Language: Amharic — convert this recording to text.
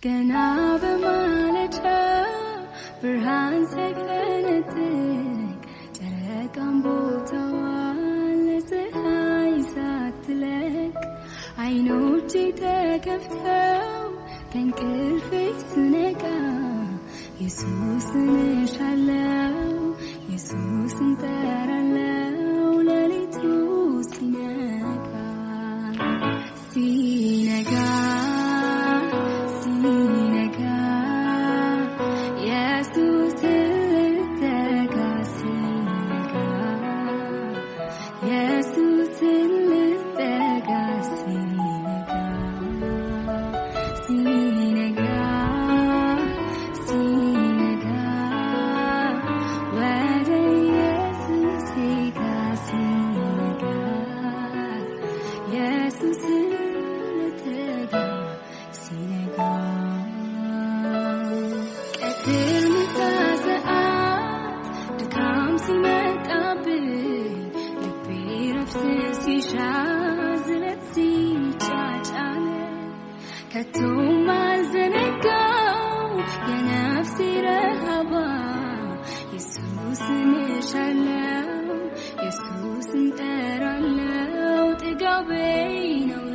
ገና በማለዳ ብርሃን ሳይፈነጥቅ ጨረቃም ቦታዋን ለፀሐይ ሳትለቅ አይኖቼ ተከፍተው ከእንቅልፌ ስነቃ ኢየሱስን እሻለሁ ኢየሱስን እጠራለሁ ሌሊቱ ሲነጋ ሲነጋ ኢየሱስን እጠራለሁ ጥጋቤ ነው